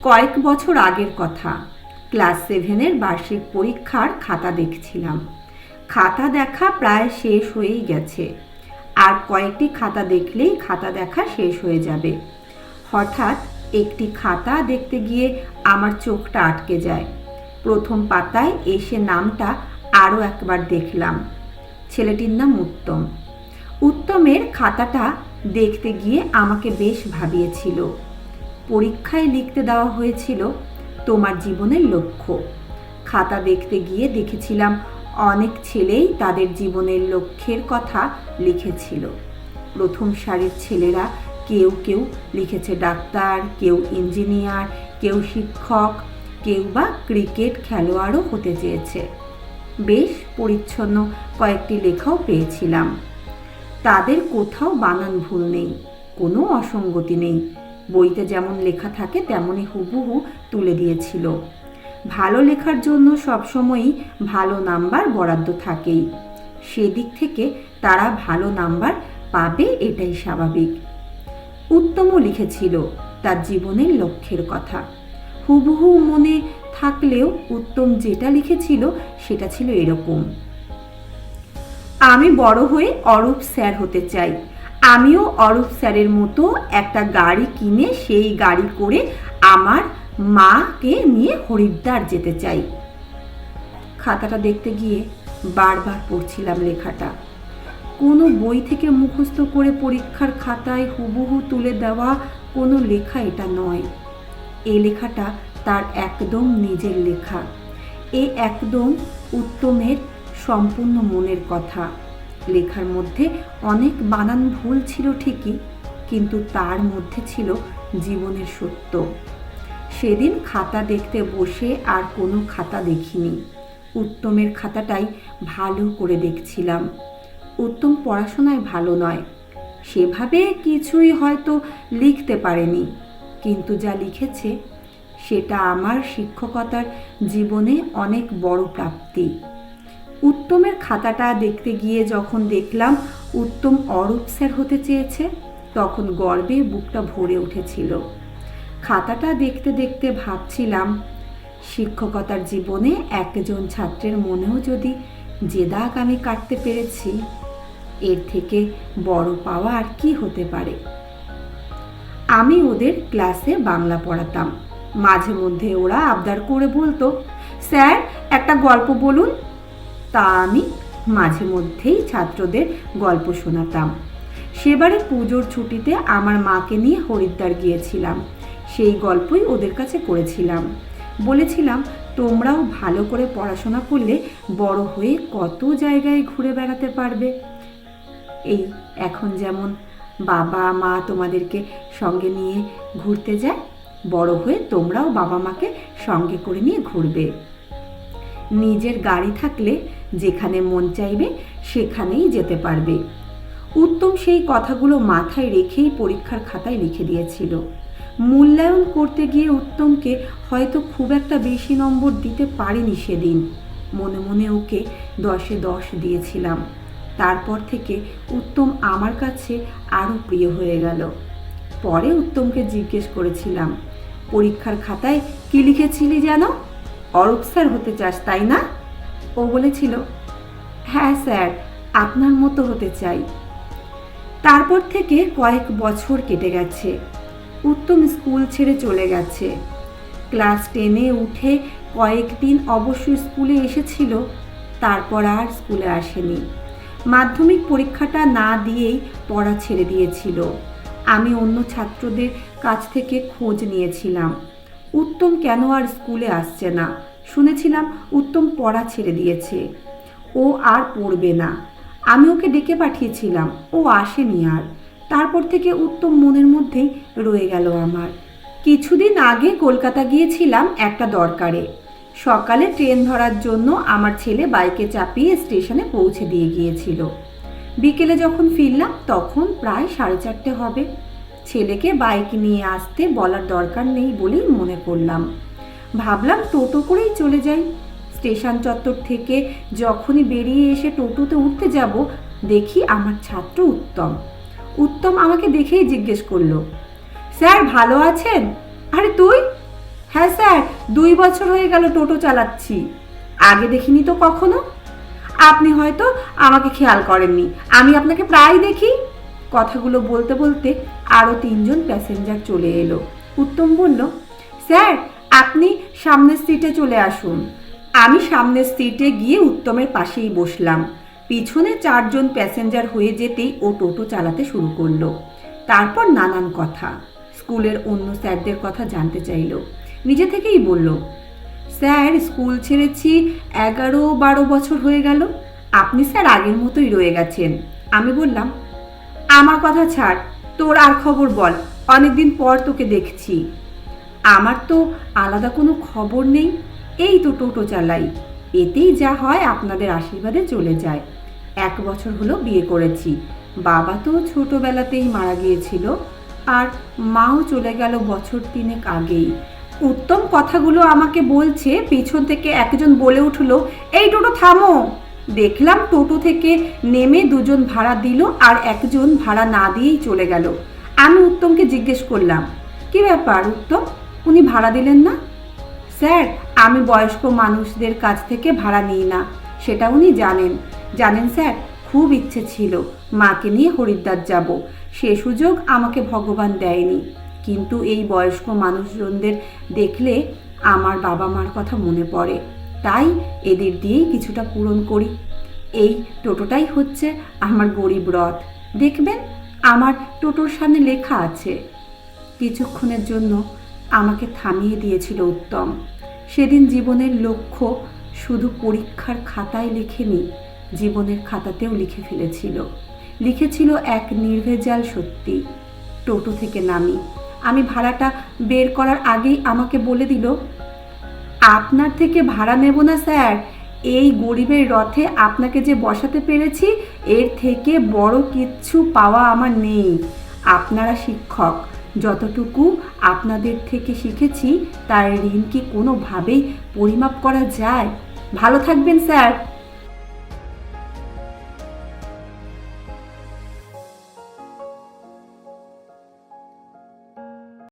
কয়েক বছর আগের কথা। ক্লাস 7-এর বার্ষিক পরীক্ষার খাতা দেখছিলাম। খাতা দেখা প্রায় শেষ হয়েই গেছে। আর কয়েকটি খাতা দেখলেই খাতা দেখা শেষ হয়ে যাবে। হঠাৎ একটি খাতা দেখতে গিয়ে আমার চোখটা আটকে যায়। প্রথম পাতায় এসে নামটা আরও একবার দেখলাম। ছেলেটির নাম উত্তম। উত্তমের খাতাটা দেখতে গিয়ে আমাকে বেশ ভাবিয়েছিল। পরীক্ষায় লিখতে দেওয়া হয়েছিল তোমার জীবনের লক্ষ্য। খাতা দেখতে গিয়ে দেখেছিলাম অনেক ছেলেই তাদের জীবনের লক্ষ্যের কথা লিখেছিল। প্রথম সারির ছেলেরা কেউ কেউ লিখেছে ডাক্তার, কেউ ইঞ্জিনিয়ার, কেউ শিক্ষক, কেউ বা ক্রিকেট খেলোয়াড়ও হতে চেয়েছে। বেশ পরিচ্ছন্ন কয়েকটি লেখাও পেয়েছিলাম। তাদের কোথাও বানান ভুল নেই, কোনো অসঙ্গতি নেই। বইতে যেমন লেখা থাকে তেমনই হুবহু তুলে দিয়েছিল। ভালো লেখার জন্য সবসময়ই ভালো নাম্বার বরাদ্দ থাকেই। সেদিক থেকে তারা ভালো নাম্বার পাবে, এটাই স্বাভাবিক। উত্তমও লিখেছিল তার জীবনের লক্ষ্যের কথা। হুবহু মনে থাকলেও উত্তম যেটা লিখেছিল সেটা ছিল এরকম: আমি বড় হয়ে অরূপ স্যার হতে চাই। আমিও অরূপ স্যারের মতো একটা গাড়ি কিনে সেই গাড়ি করে আমার মাকে নিয়ে হরিদ্বার যেতে চাই। খাতাটা দেখতে গিয়ে বারবার পড়ছিলাম লেখাটা। কোনো বই থেকে মুখস্থ করে পরীক্ষার খাতায় হুবহু তুলে দেওয়া কোনো লেখা এটা নয়। এই লেখাটা তার একদম নিজের লেখা। এ একদম উত্তমের সম্পূর্ণ মনের কথা। লেখার মধ্যে অনেক বানান ভুল ছিল ঠিকই, কিন্তু তার মধ্যে ছিল জীবনের সত্য। সেদিন খাতা দেখতে বসে আর কোনো খাতা দেখিনি। উত্তমের খাতাটাই ভালো করে দেখছিলাম। উত্তম পড়াশোনায় ভালো নয়, সেভাবে কিছুই হয়তো লিখতে পারেনি, কিন্তু যা লিখেছে সেটা আমার শিক্ষকতার জীবনে অনেক বড় প্রাপ্তি। উত্তমের খাতাটা দেখতে গিয়ে যখন দেখলাম উত্তম অরূপ স্যার হতে চেয়েছে, তখন গর্বে বুকটা ভরে উঠেছিল। খাতাটা দেখতে দেখতে ভাবছিলাম, শিক্ষকতার জীবনে একজন ছাত্রের মনেও যদি যে দাগ আমি কাটতে পেরেছি, এর থেকে বড় পাওয়া আর কি হতে পারে। আমি ওদের ক্লাসে বাংলা পড়াতাম। মাঝে মধ্যে ওরা আবদার করে বলতো, স্যার একটা গল্প বলুন। তা আমি মাঝে মধ্যেই ছাত্রদের গল্প শোনাতাম। সেবারে পুজোর ছুটিতে আমার মাকে নিয়ে হরিদ্বার গিয়েছিলাম। সেই গল্পই ওদের কাছে করেছিলাম। বলেছিলাম, তোমরাও ভালো করে পড়াশোনা করলে বড় হয়ে কত জায়গায় ঘুরে বেড়াতে পারবে। এই এখন যেমন বাবা মা তোমাদেরকে সঙ্গে নিয়ে ঘুরতে যায়, বড় হয়ে তোমরাও বাবা মাকে সঙ্গে করে নিয়ে ঘুরবে। নিজের গাড়ি থাকলে যেখানে মন চাইবে সেখানেই যেতে পারবে। উত্তম সেই কথাগুলো মাথায় রেখেই পরীক্ষার খাতায় লিখে দিয়েছিল। মূল্যায়ন করতে গিয়ে উত্তমকে হয়তো খুব একটা বেশি নম্বর দিতে পারিনি সেদিন। মনে মনে ওকে 10-এ 10 দিয়েছিলাম। তারপর থেকে উত্তম আমার কাছে আরও প্রিয় হয়ে গেল। পরে উত্তমকে জিজ্ঞেস করেছিলাম, পরীক্ষার খাতায় কি লিখেছিলি যেন? অরূপ স্যার হতে চাস তাই না? ও বলেছিল, হ্যাঁ স্যার, আপনার মতো হতে চাই। তারপর থেকে কয়েক বছর কেটে গেছে। উত্তম স্কুল ছেড়ে চলে গেছে। ক্লাস 10-এ উঠে কয়েকদিন অবশ্য স্কুলে এসেছিল, তারপর আর স্কুলে আসেনি। মাধ্যমিক পরীক্ষাটা না দিয়েই পড়া ছেড়ে দিয়েছিল। আমি অন্য ছাত্রদের কাছ থেকে খোঁজ নিয়েছিলাম, উত্তম কেন আর স্কুলে আসছে না। শুনেছিলাম উত্তম পড়া ছেড়ে দিয়েছে, ও আর পড়বে না। আমি ওকে ডেকে পাঠিয়েছিলাম, ও আসেনি আর। তারপর থেকে উত্তম মনের মধ্যেই রয়ে গেল আমার। কিছুদিন আগে কলকাতা গিয়েছিলাম একটা দরকারে। সকালে ট্রেন ধরার জন্য আমার ছেলে বাইকে চাপিয়ে স্টেশনে পৌঁছে দিয়ে গিয়েছিল। বিকেলে যখন ফিরলাম তখন প্রায় 4:30 হবে। ছেলেকে বাইক নিয়ে আসতে বলার দরকার নেই বলেই মনে করলাম। ভাবলাম টোটো করেই চলে যাই। স্টেশন চত্বর থেকে যখনই বেরিয়ে এসে টোটোতে উঠতে যাব, দেখি আমার ছাত্র উত্তম। উত্তম আমাকে দেখেই জিজ্ঞেস করলো, স্যার ভালো আছেন? আরে তুই? 2 বছর হয়ে গেল টোটো চালাচ্ছি, আগে দেখিনি তো কখনো। আপনি হয়তো আমাকে খেয়াল করেননি, আমি আপনাকে প্রায় দেখি। কথাগুলো বলতে বলতে আরও 3 জন প্যাসেঞ্জার চলে এলো। উত্তম বলল, স্যার আপনি সামনের সিটে চলে আসুন। আমি সামনের সিটে গিয়ে উত্তমের পাশেই বসলাম। পিছনে 4 জন প্যাসেঞ্জার হয়ে যেতেই ও টোটো চালাতে শুরু করলো। তারপর নানান কথা, স্কুলের অন্য স্যারদের কথা জানতে চাইল। নিজে থেকেই বলল, স্যার স্কুল ছেড়েছি 11-12 বছর হয়ে গেল, আপনি স্যার আগের মতোই রয়ে গেছেন। আমি বললাম, আমার কথা ছাড়, তোর আর খবর বল, অনেকদিন পর তোকে দেখছি। আমার তো আলাদা কোনো খবর নেই, এই তো টোটো চালাই, এতেই যা হয় আপনাদের আশীর্বাদে চলে যায়। 1 বছর হলো বিয়ে করেছি, বাবা তো ছোটবেলাতেই মারা গিয়েছিল, আর মাও চলে গেল বছর 3 আগেই। উত্তম কথাগুলো আমাকে বলছে, পেছন থেকে একজন বলে উঠল, এই টোটো থামো। দেখলাম টোটো থেকে নেমে 2 জন ভাড়া দিল, আর একজন ভাড়া না দিয়েই চলে গেল। আমি উত্তমকে জিজ্ঞেস করলাম, কি ব্যাপার উত্তম, উনি ভাড়া দিলেন না? স্যার আমি বয়স্ক মানুষদের কাছ থেকে ভাড়া নিই না, সেটা উনি জানেন। জানেন স্যার, খুব ইচ্ছে ছিল মাকে নিয়ে হরিদ্বার যাব, সে সুযোগ আমাকে ভগবান দেয়নি। কিন্তু এই বয়স্ক মানুষজনদের দেখলে আমার বাবা মার কথা মনে পড়ে, তাই এদের দিয়েই কিছুটা পূরণ করি। এই টোটোটাই হচ্ছে আমার গরিব রথ, দেখবেন আমার টোটোর সামনে লেখা আছে। কিছুক্ষণের জন্য আমাকে থামিয়ে দিয়েছিল উত্তম। সেদিন জীবনের লক্ষ্য শুধু পরীক্ষার খাতায় লেখেনি, জীবনের খাতাতেও লিখে ফেলেছিল। লিখেছিল এক নির্ভেজাল সত্যি। টোটো থেকে নামি, আমি ভাড়াটা বের করার আগেই আমাকে বলে দিল, আপনার থেকে ভাড়া নেব না স্যার, এই গরিবের রথে আপনাকে যে বসাতে পেরেছি, এর থেকে বড় কিচ্ছু পাওয়া আমার নেই। আপনারা শিক্ষক, যতটুকু আপনাদের থেকে শিখেছি তার ঋণ কি কোনোভাবেই পরিমাপ করা যায়? ভালো থাকবেন স্যার।